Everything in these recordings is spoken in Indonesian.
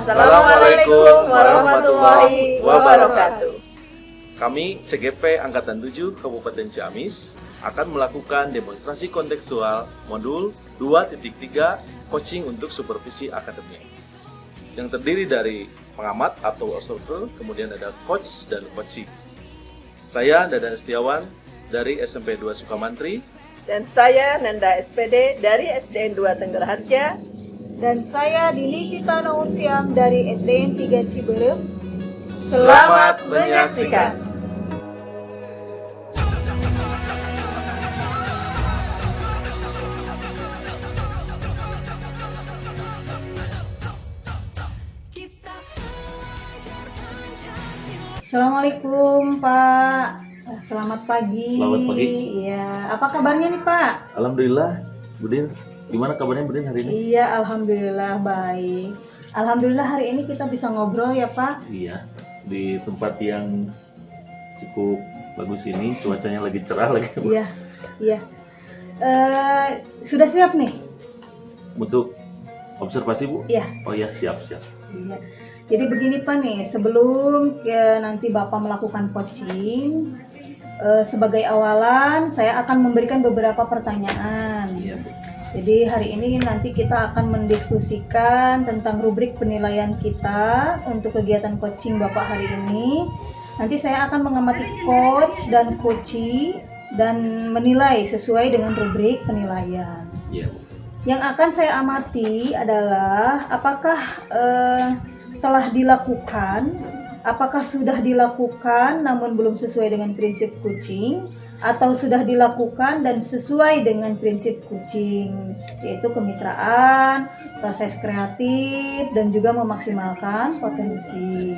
Assalamualaikum warahmatullahi wabarakatuh. Kami CGP Angkatan 7 Kabupaten Ciamis akan melakukan demonstrasi kontekstual modul 2.3 coaching untuk supervisi akademik yang terdiri dari pengamat atau observer, kemudian ada coach dan coaching. Saya Dadan Setiawan dari SMP 2 Sukamantri. Dan saya Nanda SPD dari SDN 2 Tenggerharja. Dan saya Dini Sita Nausiam dari SDN 3 Ciberem. Selamat menyaksikan. Assalamualaikum Pak. Selamat pagi. Selamat pagi. Iya, apa kabarnya nih Pak? Alhamdulillah, Budin. Gimana kabarnya Budin hari ini? Iya, alhamdulillah baik. Alhamdulillah hari ini kita bisa ngobrol ya Pak. Iya, di tempat yang cukup bagus ini, cuacanya lagi cerah lagi. Iya, iya. Sudah siap nih? Untuk observasi Bu? Iya. Oh ya, siap. Iya. Jadi begini Pak nih, sebelum nanti Bapak melakukan coaching, sebagai awalan saya akan memberikan beberapa pertanyaan. Iya. Jadi hari ini nanti kita akan mendiskusikan tentang rubrik penilaian kita untuk kegiatan coaching Bapak hari ini. Nanti saya akan mengamati coach dan coachee dan menilai sesuai dengan rubrik penilaian. Iya. Yang akan saya amati adalah apakah telah dilakukan, apakah sudah dilakukan namun belum sesuai dengan prinsip coaching, atau sudah dilakukan dan sesuai dengan prinsip coaching, yaitu kemitraan, proses kreatif, dan juga memaksimalkan potensi.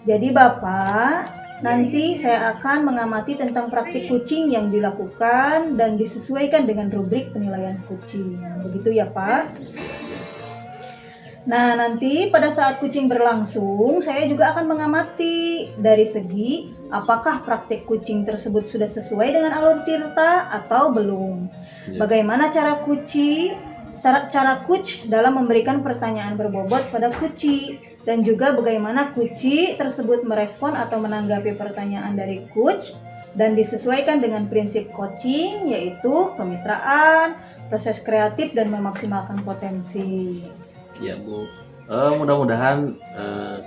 Jadi Bapak, nanti saya akan mengamati tentang praktik coaching yang dilakukan dan disesuaikan dengan rubrik penilaian coaching. Begitu ya Pak? Nah, nanti pada saat coaching berlangsung, saya juga akan mengamati dari segi apakah praktik coaching tersebut sudah sesuai dengan alur tirta atau belum. Bagaimana cara coach dalam memberikan pertanyaan berbobot pada coachee, dan juga bagaimana coachee tersebut merespon atau menanggapi pertanyaan dari coach dan disesuaikan dengan prinsip coaching, yaitu kemitraan, proses kreatif, dan memaksimalkan potensi. Ya Bu, mudah-mudahan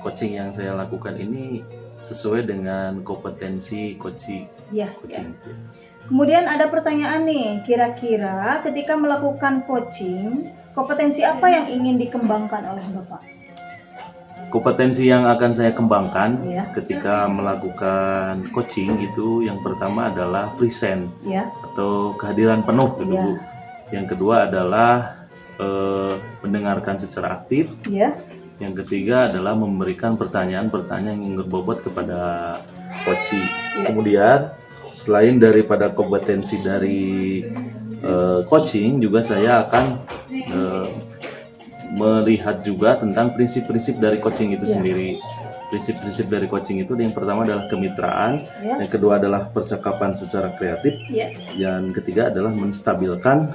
coaching yang saya lakukan ini sesuai dengan kompetensi coaching. Ya. Kemudian ada pertanyaan nih, kira-kira ketika melakukan coaching, kompetensi apa yang ingin dikembangkan oleh Bapak? Kompetensi yang akan saya kembangkan Ya. ketika melakukan coaching itu yang pertama adalah present Ya. atau kehadiran penuh gitu Ya. Bu. Yang kedua adalah mendengarkan secara aktif. Ya. Yang ketiga adalah memberikan pertanyaan-pertanyaan yang berbobot kepada coachee. Ya. Kemudian selain daripada kompetensi dari coaching, juga saya akan melihat juga tentang prinsip-prinsip dari coaching itu sendiri. Prinsip-prinsip dari coaching itu yang pertama adalah kemitraan, yang kedua adalah percakapan secara kreatif, yang ketiga adalah menstabilkan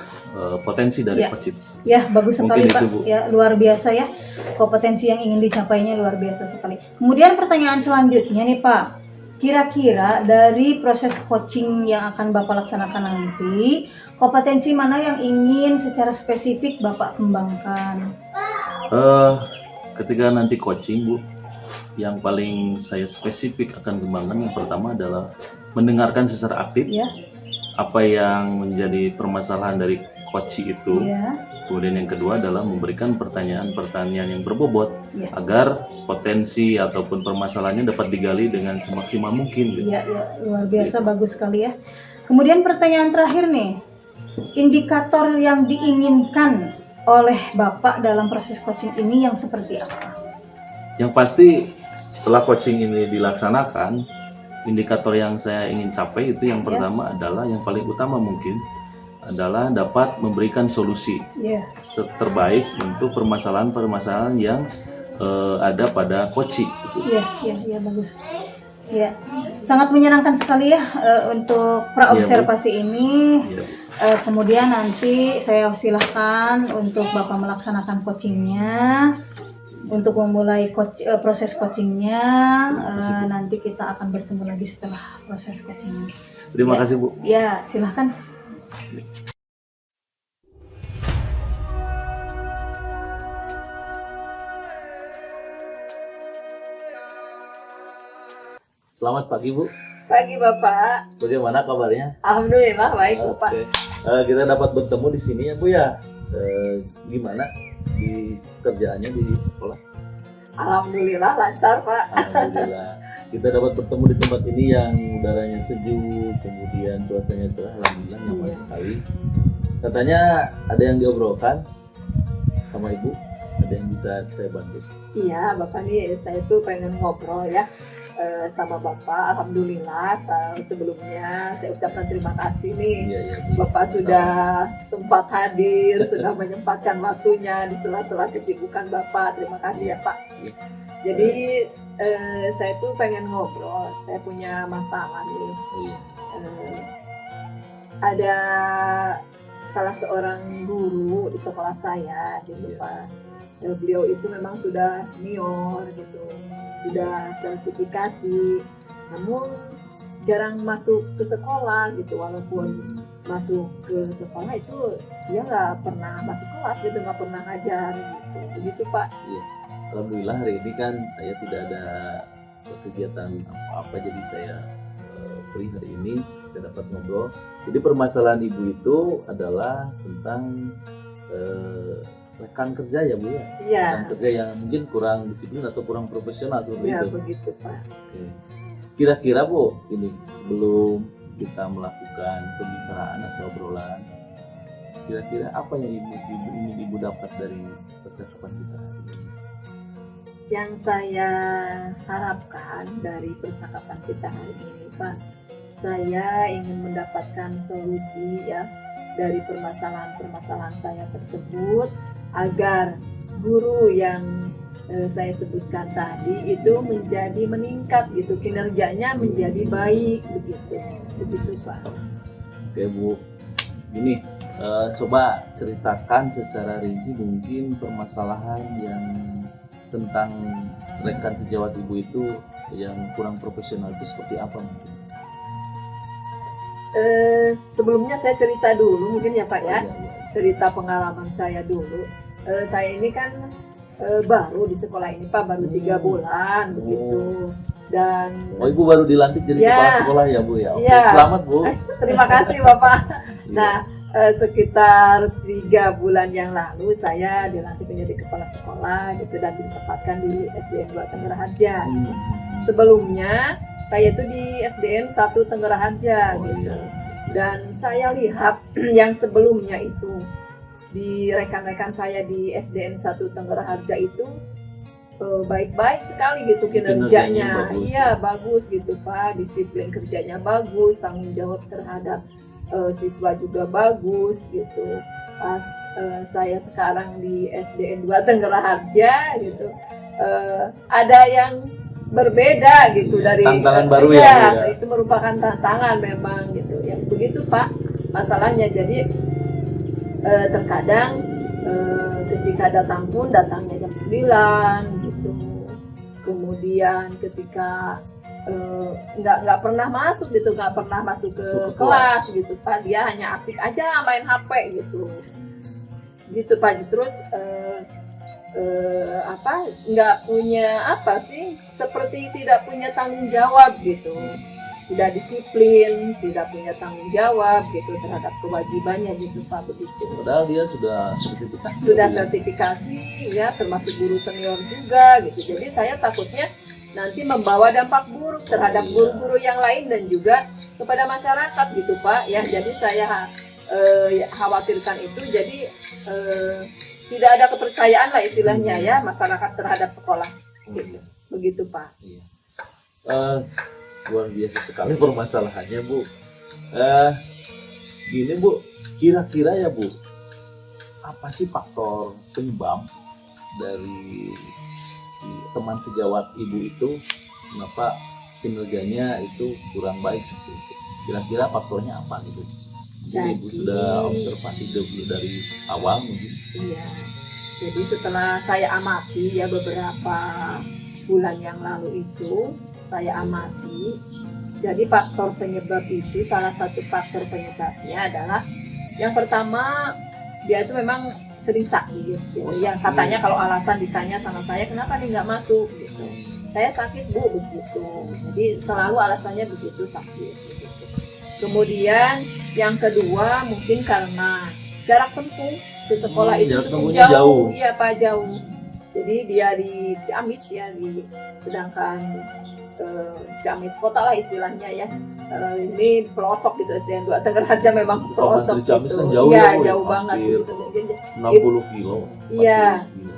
potensi dari coaching. Ya, bagus sekali Mungkin Pak. itu, Bu. Ya, luar biasa ya. Kompetensi yang ingin dicapainya luar biasa sekali. Kemudian pertanyaan selanjutnya nih Pak. Kira-kira dari proses coaching yang akan Bapak laksanakan nanti, kompetensi mana yang ingin secara spesifik Bapak kembangkan? Ketika nanti coaching Bu, yang paling saya spesifik akan kembangkan yang pertama adalah mendengarkan secara aktif apa yang menjadi permasalahan dari coachee itu. Kemudian yang kedua adalah memberikan pertanyaan-pertanyaan yang berbobot agar potensi ataupun permasalahannya dapat digali dengan semaksimal mungkin. Iya, luar biasa, bagus sekali ya. Kemudian pertanyaan terakhir nih, indikator yang diinginkan oleh Bapak dalam proses coaching ini yang seperti apa? Yang pasti setelah coaching ini dilaksanakan, indikator yang saya ingin capai itu yang pertama adalah yang paling utama mungkin adalah dapat memberikan solusi terbaik untuk permasalahan-permasalahan yang ada pada coaching. Iya, bagus. Ya, sangat menyenangkan sekali ya untuk praobservasi ini. Kemudian nanti saya silahkan untuk Bapak melaksanakan coachingnya. untuk memulai proses coachingnya. Nanti kita akan bertemu lagi setelah proses coaching. Terima kasih Bu. Ya, silahkan. Selamat pagi Bu. Pagi Bapak. Bagaimana kabarnya? Alhamdulillah baik Bapak. Oke. Kita dapat bertemu di sini ya Bu ya. Gimana di kerjaannya di sekolah? Alhamdulillah lancar Pak. Alhamdulillah. Kita dapat bertemu di tempat ini yang udaranya sejuk, kemudian cuacanya cerah, alhamdulillah nyaman Iya. sekali. Katanya ada yang diobrolkan sama Ibu, ada yang bisa saya bantu. Iya Bapak nih, saya tuh pengen ngobrol ya sama Bapak. Alhamdulillah sebelumnya saya ucapkan terima kasih nih. Iya, iya, Bu. Bapak Sama-sama. sudah sempat hadir, sudah menyempatkan waktunya di sela-sela kesibukan Bapak. Terima kasih ya Pak. Iya. Jadi saya tuh pengen ngobrol, saya punya masalah nih. Oh, iya. Ada salah seorang guru di sekolah saya gitu Iya. Pak. Beliau itu memang sudah senior gitu, sudah sertifikasi, namun jarang masuk ke sekolah gitu. Walaupun masuk ke sekolah itu dia nggak pernah masuk kelas gitu, nggak pernah ngajar gitu. Begitu Pak. Iya. Alhamdulillah hari ini kan saya tidak ada kegiatan apa-apa, jadi saya free hari ini, kita dapat ngobrol. Jadi permasalahan Ibu itu adalah tentang rekan kerja ya Bu ya? Iya, Rekan kerja yang mungkin kurang disiplin atau kurang profesional seperti ya itu. begitu Pak. Oke. Kira-kira Bu, ini sebelum kita melakukan pembicaraan atau obrolan, kira-kira apa yang ingin Ibu dapat dari percakapan kita hari ini? Yang saya harapkan dari percakapan kita hari ini Pak, saya ingin mendapatkan solusi ya dari permasalahan-permasalahan saya tersebut, agar guru yang saya sebutkan tadi itu menjadi meningkat gitu, kinerjanya menjadi baik begitu Pak. Oke Bu, ini coba ceritakan secara rinci mungkin permasalahan yang tentang rekan sejawat Ibu itu yang kurang profesional itu seperti apa mungkin? Sebelumnya saya cerita dulu mungkin ya Pak ya, Iya, iya. cerita pengalaman saya dulu. Saya ini kan baru di sekolah ini Pak, baru 3 bulan begitu. Dan Oh Ibu baru dilantik jadi Ya. kepala sekolah ya Bu ya? Oke, Ya. selamat Bu. terima kasih Bapak. Iya. Nah, sekitar 3 bulan yang lalu saya dilantik menjadi kepala sekolah gitu dan ditempatkan di SDN 2 Tenggara Harja. Hmm. Sebelumnya saya itu di SDN 1 Tenggara Harja Oh, gitu. iya. Dan saya lihat yang sebelumnya itu di rekan-rekan saya di SDN 1 Tenggara Harja itu baik-baik sekali gitu Kinerjanya kinerjanya. bagus, Iya, ya. bagus gitu Pak, disiplin kerjanya bagus, tanggung jawab terhadap siswa juga bagus gitu. Pas saya sekarang di SDN 2 Tenggara Harja gitu, ada yang berbeda gitu Ya, dari tantangan baru iya, ya, Bu, ya. itu merupakan tantangan memang gitu. Yang begitu Pak masalahnya. Jadi terkadang ketika datang pun datangnya jam 9 gitu. Kemudian ketika nggak pernah masuk gitu, nggak pernah masuk ke Masuk ke kelas gitu Pak, dia hanya asik aja main HP gitu Pak. Terus nggak punya seperti tidak punya tanggung jawab gitu, tidak disiplin, tidak punya tanggung jawab gitu terhadap kewajibannya gitu Pak, begitu. Padahal dia sudah sertifikasi. Sudah Bu, ya? sertifikasi ya, termasuk guru senior juga gitu. Jadi saya takutnya nanti membawa dampak buruk terhadap iya. guru-guru yang lain dan juga kepada masyarakat gitu Pak ya. Jadi saya khawatirkan itu, jadi tidak ada kepercayaan lah istilahnya ya masyarakat terhadap sekolah Oh, iya. begitu Pak. Iya. Luar biasa sekali permasalahannya Bu. Gini Bu, kira-kira ya Bu, apa sih faktor penyebab dari si teman sejawat Ibu itu kenapa kinerjanya itu kurang baik seperti itu? Kira-kira faktornya apa nih Bu? Jadi Ibu Jadi- sudah observasi dulu dari awal mungkin. Iya. Jadi setelah saya amati ya beberapa bulan yang lalu itu, saya amati. Jadi faktor penyebab itu, salah satu faktor penyebabnya adalah yang pertama, dia itu memang sering sakit gitu. Yang katanya kalau alasan ditanya sama saya, kenapa dia nggak masuk gitu. Saya sakit bu, begitu. Jadi selalu alasannya begitu, sakit begitu. Kemudian yang kedua mungkin karena jarak tempuh ke sekolah itu jarak cukup tempuhnya jauh. jauh. Iya Pak, jauh. Jadi dia di Ciamis ya, sedangkan Ciamis kota lah istilahnya ya. Ini pelosok gitu, SDN 2 Tenggerharja memang pelosok Di Ciamis gitu. kan jauh Iya, ya, Bu, jauh ya? banget Hampir gitu. Jadi, 60 kilo. Iya. 40 kilo.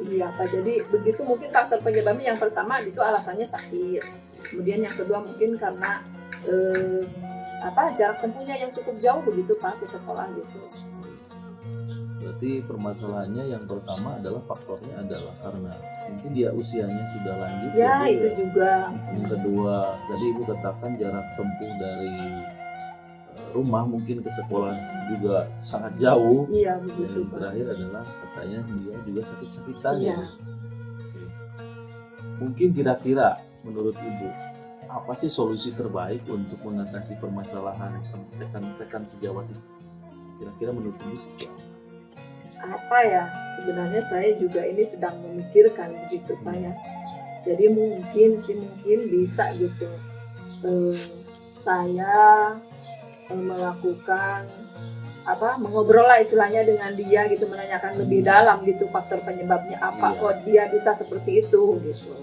iya Pak, jadi begitu mungkin faktor penyebabnya. Yang pertama itu alasannya sakit. Kemudian yang kedua mungkin karena jarak tempuhnya yang cukup jauh begitu Pak ke sekolah gitu. Berarti permasalahannya yang pertama adalah faktornya adalah karena mungkin dia usianya sudah lanjut. Ya Bu, itu juga. Yang kedua, tadi Ibu katakan jarak tempuh dari rumah mungkin ke sekolah juga sangat jauh. Iya Dan begitu yang Pak. terakhir adalah katanya dia juga sakit-sakitan Iya. ya. Oke. Mungkin kira-kira menurut Ibu apa sih solusi terbaik untuk mengatasi permasalahan rekan-rekan sejawat itu? Kira-kira menurut Ibu seperti apa? Apa ya, sebenarnya saya juga ini sedang memikirkan begitu Pak ya. Jadi mungkin bisa gitu saya melakukan mengobrol lah istilahnya dengan dia gitu, menanyakan lebih dalam gitu faktor penyebabnya apa, Iya. kok dia bisa seperti itu gitu.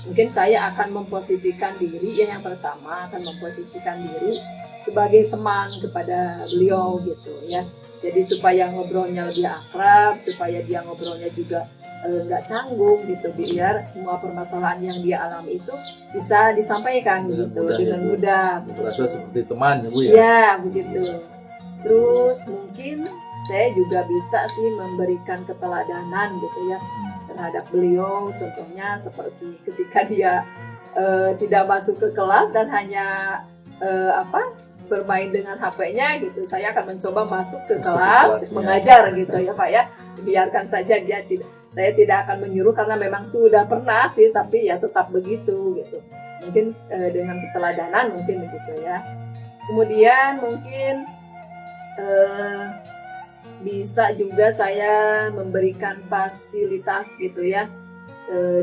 Mungkin saya akan memposisikan diri ya, yang pertama akan memposisikan diri sebagai teman kepada beliau gitu ya. Jadi supaya ngobrolnya lebih akrab, supaya dia ngobrolnya juga nggak canggung gitu, biar semua permasalahan yang dia alami itu bisa disampaikan Dengan gitu mudah ya, dengan Bu. mudah. Merasa seperti teman ya Bu ya? Ya begitu. Terus mungkin saya juga bisa sih memberikan keteladanan gitu ya terhadap beliau. Contohnya seperti ketika dia tidak masuk ke kelas dan hanya bermain dengan HP-nya gitu, saya akan mencoba masuk ke kelas, kelasnya. mengajar gitu ya Pak ya. Biarkan saja dia saya tidak akan menyuruh karena memang sudah pernah sih, tapi ya tetap begitu gitu. Mungkin dengan keteladanan mungkin begitu ya. Kemudian mungkin bisa juga saya memberikan fasilitas gitu ya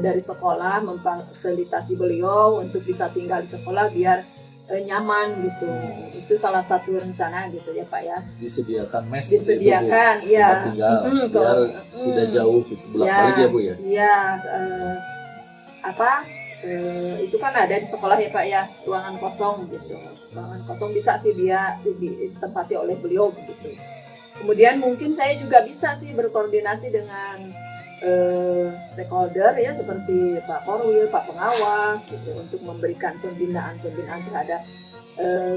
dari sekolah, memfasilitasi beliau untuk bisa tinggal di sekolah biar nyaman gitu. Itu salah satu rencana gitu ya Pak ya. Disediakan mes Disediakan ya. tempat tinggal biar tidak jauh gitu bolak-balik ya Bu ya. Iya, itu kan ada di sekolah ya Pak ya, ruangan kosong gitu. Ruangan kosong bisa sih dia ditempati oleh beliau begitu. Kemudian mungkin saya juga bisa sih berkoordinasi dengan stakeholder ya, seperti Pak Korwil, Pak Pengawas gitu, untuk memberikan pembinaan terhadap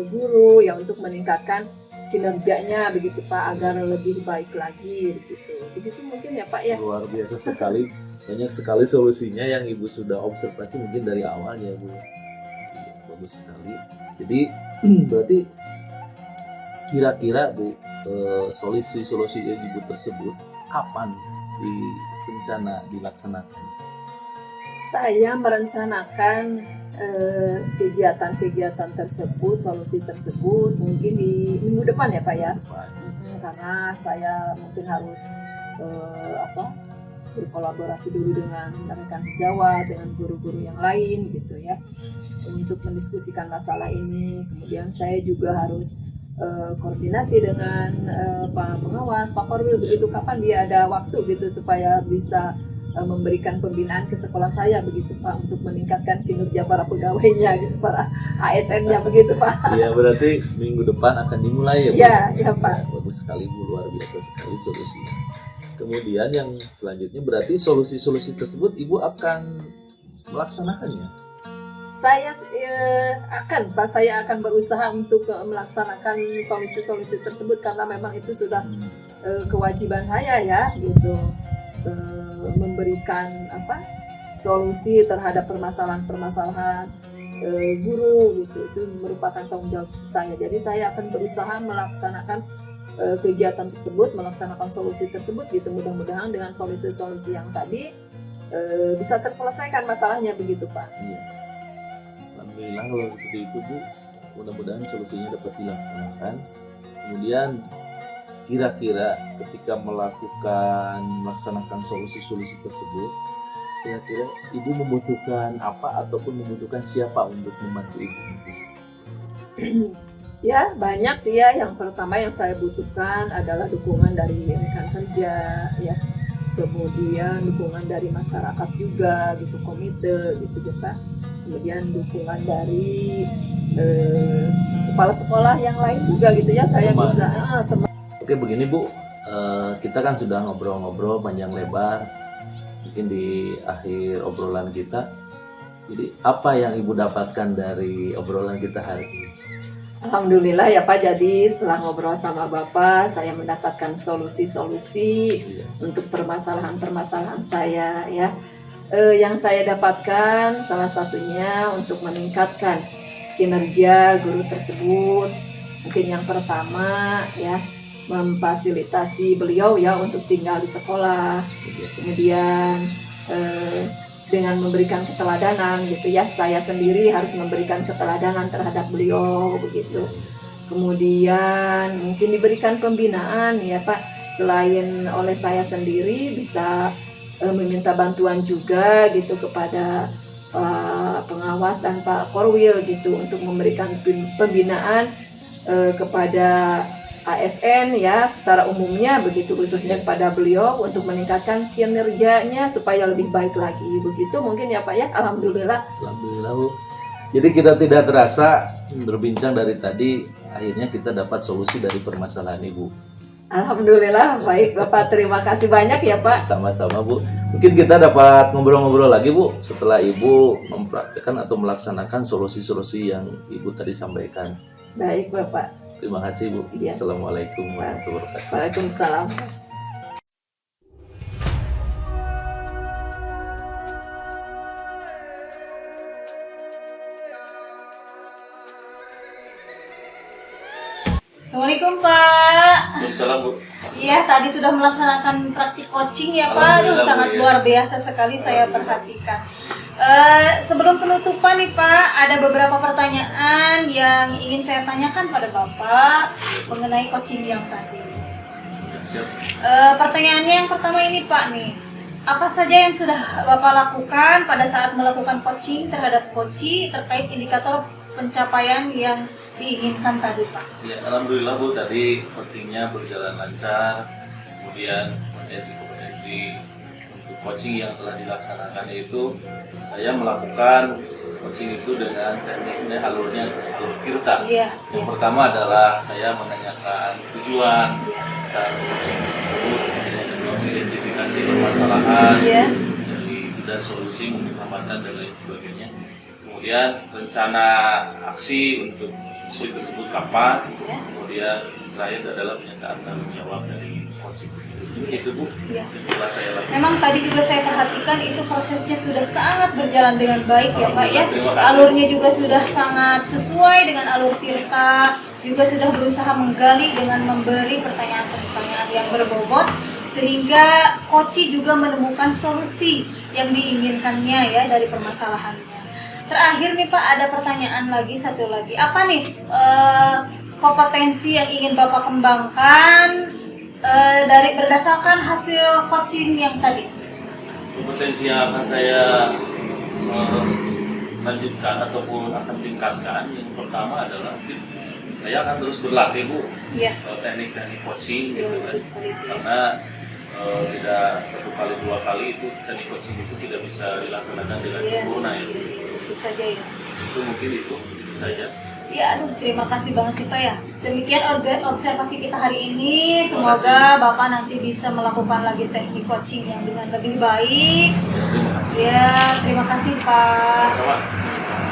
guru yang untuk meningkatkan kinerjanya begitu Pak, agar lebih baik lagi begitu mungkin ya Pak ya. Luar biasa sekali, banyak sekali solusinya yang Ibu sudah observasi mungkin dari awal ya Bu. Bagus sekali. Jadi berarti kira-kira Bu, solusi-solusi yang Ibu tersebut kapan rencana dilaksanakan? Saya merencanakan kegiatan-kegiatan tersebut, solusi tersebut mungkin di minggu depan ya Pak ya. Karena saya mungkin harus berkolaborasi dulu dengan rekan sejawat, dengan guru-guru yang lain gitu ya, untuk mendiskusikan masalah ini. Kemudian saya juga harus koordinasi dengan Pak Pengawas, Pak Korwil begitu, kapan dia ada waktu gitu supaya bisa memberikan pembinaan ke sekolah saya begitu Pak, untuk meningkatkan kinerja para pegawainya gitu, para ASN-nya begitu Pak. Iya, berarti minggu depan akan dimulai ya Bu? Iya Pak. Bagus sekali Bu, luar biasa sekali solusinya. Kemudian yang selanjutnya berarti solusi-solusi tersebut Ibu akan melaksanakannya? Saya akan berusaha untuk melaksanakan solusi-solusi tersebut, karena memang itu sudah kewajiban saya ya gitu, memberikan solusi terhadap permasalahan guru gitu. Itu merupakan tanggung jawab saya. Jadi saya akan berusaha melaksanakan kegiatan tersebut, melaksanakan solusi tersebut gitu. Mudah-mudahan dengan solusi-solusi yang tadi bisa terselesaikan masalahnya begitu Pak. Iya. Alhamdulillah kalau seperti itu Bu, mudah-mudahan solusinya dapat dilaksanakan. Kemudian kira-kira ketika melaksanakan solusi-solusi tersebut, kira-kira Ibu membutuhkan apa ataupun membutuhkan siapa untuk membantu Ibu? Ya banyak sih ya. Yang pertama yang saya butuhkan adalah dukungan dari rekan kerja ya, kemudian dukungan dari masyarakat juga gitu, komite gitu ya Pak. Kemudian dukungan dari kepala sekolah yang lain juga gitu ya. Saya Teman. bisa teman. Oke begini Bu, kita kan sudah ngobrol-ngobrol panjang lebar, mungkin di akhir obrolan kita. Jadi apa yang Ibu dapatkan dari obrolan kita hari ini? Alhamdulillah ya Pak, jadi setelah ngobrol sama Bapak, saya mendapatkan solusi-solusi Iya. untuk permasalahan-permasalahan saya ya. Yang saya dapatkan salah satunya untuk meningkatkan kinerja guru tersebut. Mungkin yang pertama ya, memfasilitasi beliau ya untuk tinggal di sekolah. Kemudian dengan memberikan keteladanan gitu ya, saya sendiri harus memberikan keteladanan terhadap beliau begitu. Kemudian mungkin diberikan pembinaan ya Pak, selain oleh saya sendiri bisa meminta bantuan juga gitu kepada Pak Pengawas dan Pak Korwil gitu untuk memberikan pembinaan kepada ASN ya secara umumnya begitu, khususnya kepada beliau untuk meningkatkan kinerjanya supaya lebih baik lagi begitu mungkin ya Pak ya. Alhamdulillah. Alhamdulillah Bu. Jadi kita tidak terasa berbincang dari tadi, akhirnya kita dapat solusi dari permasalahan Ibu. Alhamdulillah baik Bapak, terima kasih banyak ya Pak. Sama-sama Bu. Mungkin kita dapat ngobrol-ngobrol lagi Bu setelah Ibu mempraktikkan atau melaksanakan solusi-solusi yang Ibu tadi sampaikan. Baik Bapak. Terima kasih Bu. Iya. Assalamualaikum warahmatullahi wabarakatuh. Waalaikumsalam. Assalamualaikum Pak. Waalaikumsalam Bu. Iya, tadi sudah melaksanakan praktik coaching ya Pak. Aduh, Alhamdulillah, sangat Bu, ya. luar biasa sekali saya perhatikan. Sebelum penutupan nih Pak, ada beberapa pertanyaan yang ingin saya tanyakan pada Bapak mengenai coaching yang tadi. Siap. Pertanyaannya yang pertama ini Pak nih, apa saja yang sudah Bapak lakukan pada saat melakukan coaching terhadap coachi terkait indikator pencapaian yang diinginkan tadi Pak? Ya, alhamdulillah Bu, tadi coachingnya berjalan lancar. Kemudian kompetensi untuk coaching yang telah dilaksanakan yaitu saya melakukan coaching itu dengan tekniknya alur Tirta. Iya. Yang pertama adalah saya menanyakan tujuan dan coaching tersebut, yang kedua mengidentifikasi permasalahan, Iya. dan solusi, mungkin hambatan dan lain sebagainya. Kemudian rencana aksi untuk isu tersebut kapan, kemudian terakhir adalah pernyataan tanggung jawab dari coaching tersebut. Itu Bu, Iya. yang telah saya lakukan. Memang tadi juga saya perhatikan itu prosesnya sudah sangat berjalan dengan baik ya Pak ya. Terima kasih. Alurnya juga sudah sangat sesuai dengan alur Tirta, juga sudah berusaha menggali dengan memberi pertanyaan-pertanyaan yang berbobot sehingga coachi juga menemukan solusi yang diinginkannya ya dari permasalahannya. Terakhir nih Pak, ada pertanyaan lagi, satu lagi. Apa nih kompetensi yang ingin Bapak kembangkan dari berdasarkan hasil coaching yang tadi? Kompetensi yang akan saya lanjutkan ataupun akan tingkatkan, yang pertama adalah saya akan terus berlatih Bu, Iya. teknik-teknik coaching gitu kan. Bagus sekali. Karena tidak satu kali dua kali itu teknik coaching itu tidak bisa dilaksanakan dengan Iya. sempurna ya. Itu saja ya. Itu mungkin itu saja. Ya, aduh, terima kasih banget nih Pak ya. Demikian observasi kita hari ini. Semoga Bapak nanti bisa melakukan lagi teknik coaching yang dengan lebih baik. Ya, terima Ya, terima kasih kasih. Pak. Sama-sama.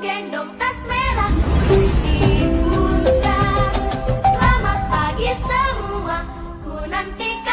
gendong tas merah di pundak. Selamat pagi semua, ku nantikan